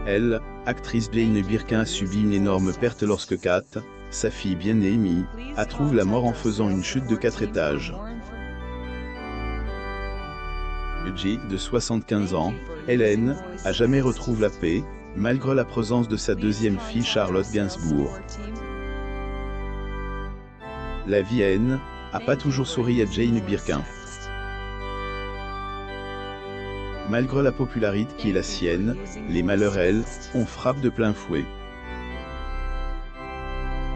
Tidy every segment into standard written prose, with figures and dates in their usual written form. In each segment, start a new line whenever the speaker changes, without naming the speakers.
Elle, actrice Jane Birkin, a subi une énorme perte lorsque Kat, sa fille bien-aimée, a trouvé la mort en faisant une chute de 4 étages. Jay, de 75 ans, Hélène, a jamais retrouvé la paix, malgré la présence de sa deuxième fille Charlotte Gainsbourg. La vie a pas toujours souri à Jane Birkin. Malgré la popularité qui est la sienne, les malheurs, ont frappé de plein fouet.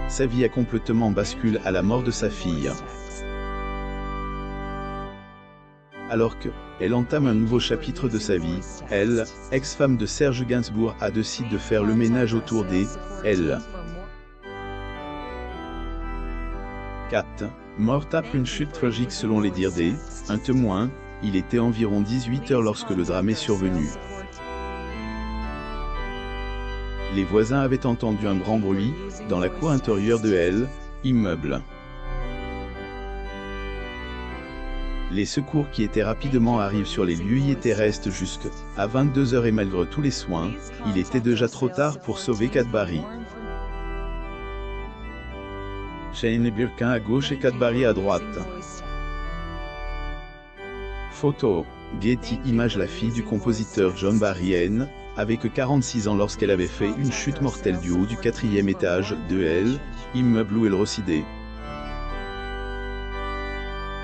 Sa vie a complètement basculé à la mort de sa fille. Alors qu'elle entame un nouveau chapitre de sa vie, elle, ex-femme de Serge Gainsbourg, a décidé de faire le ménage autour d'elle. Kat, morte après une chute tragique selon les dires d'un témoin. Il était environ 18 h lorsque le drame est survenu. Les voisins avaient entendu un grand bruit dans la cour intérieure de l'immeuble. Les secours qui étaient rapidement arrivés sur les lieux y étaient restés jusqu'à 22 h et malgré tous les soins, il était déjà trop tard pour sauver Kat Barry. Jane Birkin à gauche et Kat Barry à droite. Photo, Getty Images. La fille du compositeur John Barry avait que 46 ans lorsqu'elle avait fait une chute mortelle du haut du 4e étage de l'immeuble où elle résidait.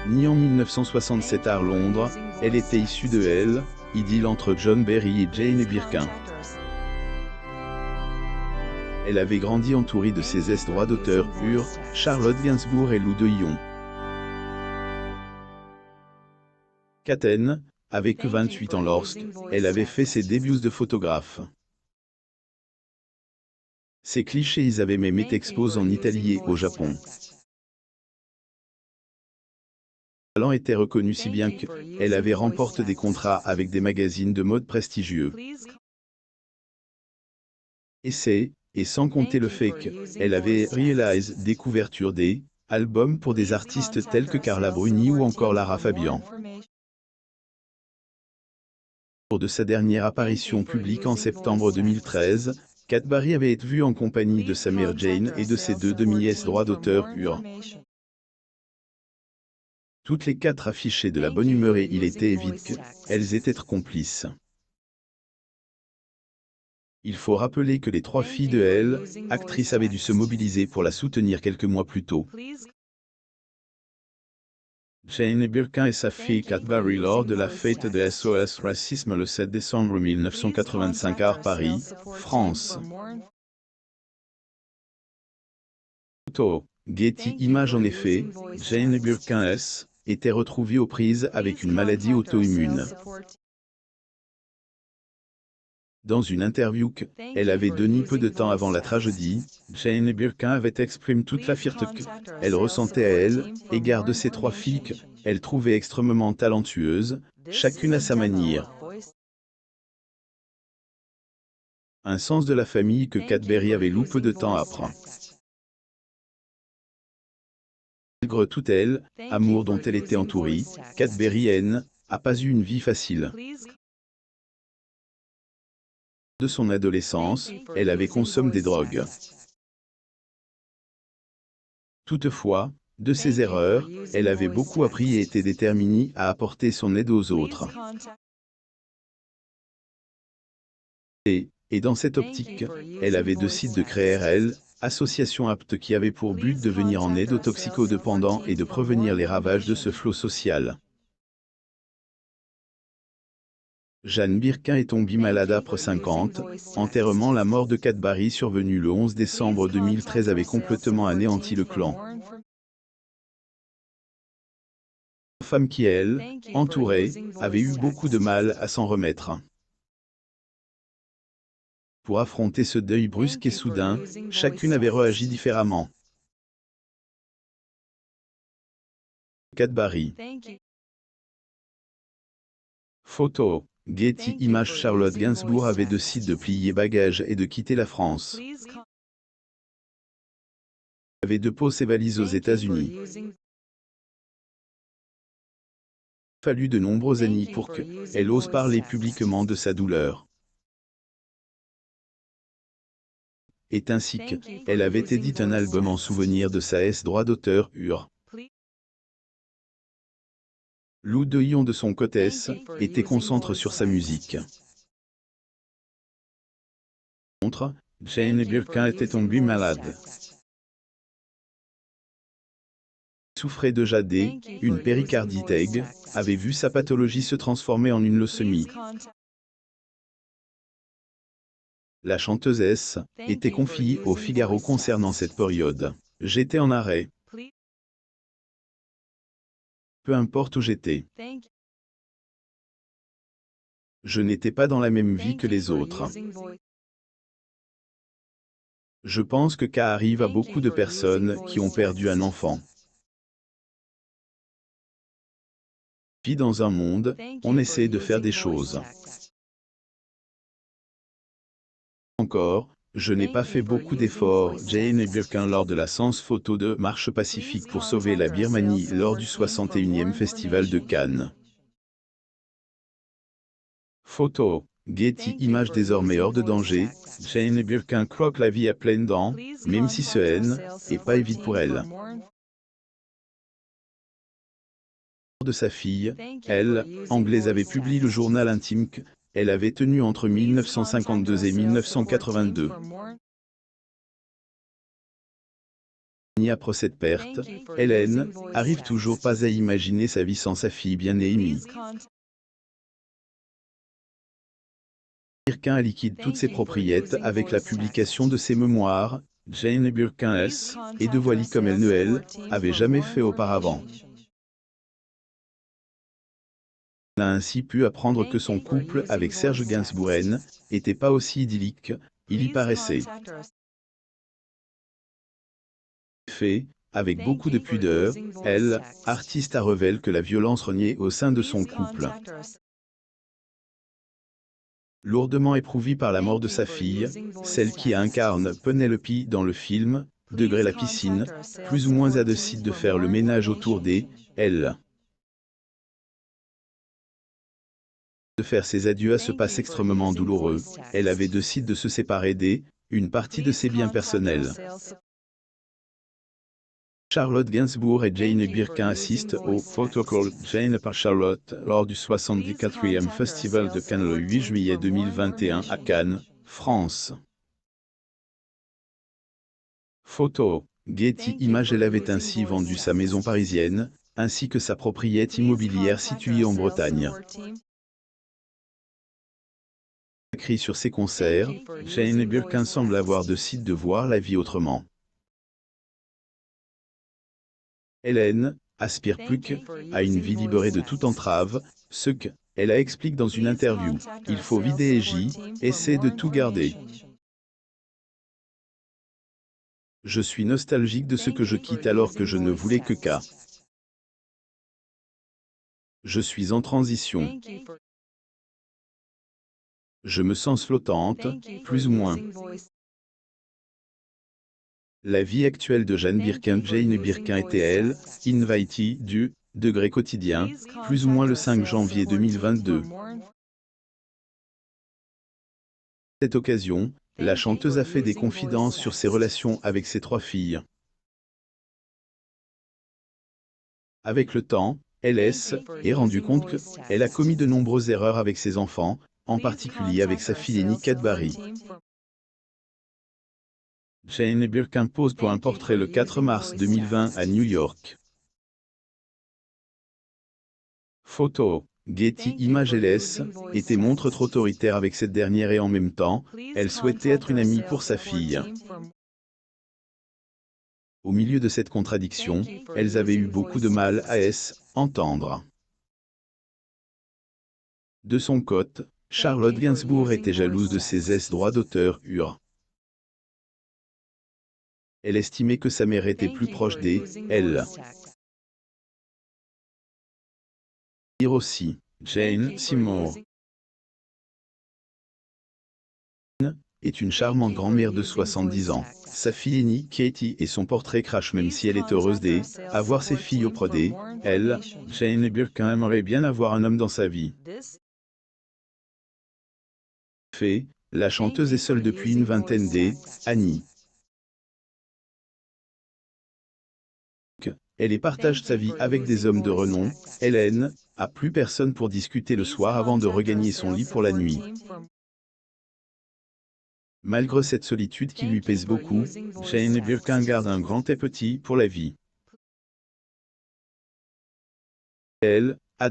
Née en 1967 à Londres, elle était issue de l'idylle entre John Barry et Jane Birkin. Elle avait grandi entourée de ses droits d'auteur Charlotte Gainsbourg et Lou de Lyon. Kat avait que 28 ans lorsqu'elle avait fait ses débuts de photographe. Ces clichés avaient même été exposés en Italie et au Japon. Son talent était reconnu si bien qu'elle avait remporté des contrats avec des magazines de mode prestigieux. Et sans compter le fait qu'elle avait réalisé des couvertures d'albums pour des artistes tels que Carla Bruni ou encore Lara Fabian. Lors de sa dernière apparition publique en septembre 2013, Kat Barry avait été vue en compagnie de sa mère Jane et de ses deux demi-droits d'auteur Toutes les 4 affichaient de la bonne humeur et il était évident qu'elles étaient complices. Il faut rappeler que les 3 filles de actrice avaient dû se mobiliser pour la soutenir quelques mois plus tôt. Jane Birkin et sa fille Kat Barry lors de la fête de SOS Racisme le 7 décembre 1985 à Paris, France. Photo, Getty Images. En effet, Jane Birkin était retrouvée aux prises avec une maladie auto-immune. Dans une interview qu'elle avait donnée peu de temps avant la tragédie, Jane Birkin avait exprimé toute la fierté qu'elle ressentait à l'égard de ses 3 filles qu'elle trouvait extrêmement talentueuses, chacune à sa manière. Un sens de la famille que Kat Barry avait eu peu de temps après. Malgré tout amour dont elle était entourée, Kat Barry n'a pas eu une vie facile. De son adolescence, elle avait consommé des drogues. Toutefois, de ses erreurs, elle avait beaucoup appris et était déterminée à apporter son aide aux autres. Et dans cette optique, elle avait décidé de créer association apte qui avait pour but de venir en aide aux toxicodépendants et de prévenir les ravages de ce flot social. Jane Birkin est tombée malade après 50 enterrement. La mort de Kat Barry survenue le 11 décembre 2013 avait complètement anéanti le clan. La femme qui, entourée, avait eu beaucoup de mal à s'en remettre. Pour affronter ce deuil brusque et soudain, chacune avait réagi différemment. Kat Barry. Photo, Getty Images. Charlotte Gainsbourg avait décidé de plier bagages et de quitter la France. Elle avait déposé ses valises aux États-Unis. Il a fallu de nombreuses années pour qu'elle ose parler publiquement de sa douleur. est ainsi que, elle avait édité un album en souvenir de sa droit d'auteur UR. Lou de Ion de son côté était concentré sur sa musique. Contre, Jane Birkin était tombée malade. Souffrait de jadé, une péricardite aiguë, avait vu sa pathologie se transformer en une leucémie. La chanteuse était confiée au Figaro concernant cette période. J'étais en arrêt. Peu importe où j'étais. Je n'étais pas dans la même vie que les autres. Je pense que ça arrive à beaucoup de personnes qui ont perdu un enfant. Puis dans un monde, on essaie de faire des choses. Encore, je n'ai pas fait beaucoup d'efforts. Jane Birkin lors de la séance photo de Marche Pacifique pour sauver la Birmanie lors du 61e Festival de Cannes. Photo, Getty Images désormais hors de danger, Jane Birkin croque la vie à pleines dents, même si ce haine est pas évident pour elle. De sa fille, elle, anglaise avait publié le journal intime qu'elle avait tenu entre 1952 et 1982. Après cette perte, Hélène arrive toujours pas à imaginer sa vie sans sa fille bien-née Amy. Birkin liquide toutes ses propriétés avec la publication de ses mémoires, Jane Birkin et de Voili comme elle ne avait jamais fait auparavant. Elle a ainsi pu apprendre que son couple avec Serge Gainsbourg n'était pas aussi idyllique, il y paraissait. Fait, avec beaucoup de pudeur, elle, artiste révèle que la violence reniait au sein de son couple. Lourdement éprouvée par la mort de sa fille, celle qui incarne Penelope dans le film, Degré la piscine, plus ou moins a décidé de faire le ménage autour elle. De faire ses adieux à ce passe extrêmement douloureux, elle avait décidé de se séparer une partie de ses biens personnels. Charlotte Gainsbourg et Jane Birkin assistent au Photocall Jane par Charlotte lors du 74e Festival de Cannes le 8 juillet 2021 à Cannes, France. Photo, Getty Images. Elle avait ainsi vendu sa maison parisienne, ainsi que sa propriété immobilière située en Bretagne. Écrit sur ses concerts, Jane Birkin semble avoir décidé de voir la vie autrement. Hélène aspire plus qu'à une vie libérée de toute entrave, ce qu'elle a expliqué dans une interview. Il faut vider et essaie de tout garder. Je suis nostalgique de ce que je quitte alors que je ne voulais que qu'à. Je suis en transition. Je me sens flottante, plus ou moins. La vie actuelle de Jane Birkin était elle, invitée du Degré quotidien, plus ou moins le 5 janvier 2022. À cette occasion, la chanteuse a fait des confidences sur ses relations avec ses 3 filles. Avec le temps, elle est rendue compte qu'elle a commis de nombreuses erreurs avec ses enfants, en particulier avec sa fille aînée Cadbury. Jane Birkin pose pour un portrait le 4 mars 2020 à New York. Photo, Getty Images. Elle était montre trop autoritaire avec cette dernière et en même temps, elle souhaitait être une amie pour sa fille. Au milieu de cette contradiction, elles avaient eu beaucoup de mal à entendre. De son côté, Charlotte Gainsbourg était jalouse de ses droits d'auteur UR. Elle estimait que sa mère était plus proche elle. Dire aussi, Jane Seymour est une charmante grand-mère de 70 ans. Sa fille aînée, Katie, et son portrait crache même si elle est heureuse d'avoir ses filles auprès elle, Jane Birkin aimerait bien avoir un homme dans sa vie. Fait, La chanteuse est seule depuis une vingtaine d'années. Elle y partage sa vie avec des hommes de renom. Elle n'a plus personne pour discuter le soir avant de regagner son lit pour la nuit. Malgré cette solitude qui lui pèse beaucoup, Jane Birkin garde un grand appétit pour la vie. Elle a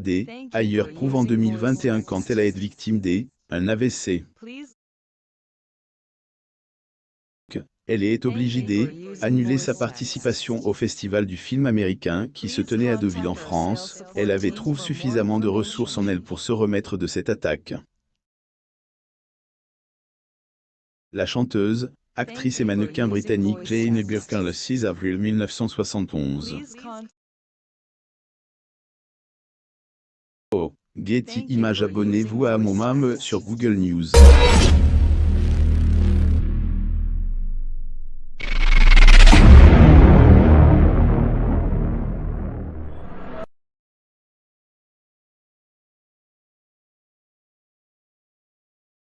ailleurs prouve en 2021 quand elle a été victime d'un AVC. Elle est obligée d'annuler sa participation au festival du film américain qui se tenait à Deauville en France. Elle avait trouvé suffisamment de ressources en elle pour se remettre de cette attaque. La chanteuse, actrice et mannequin britannique Jane Birkin le 6 avril 1971. Getty Images. Abonnez-vous à mon sur Google News.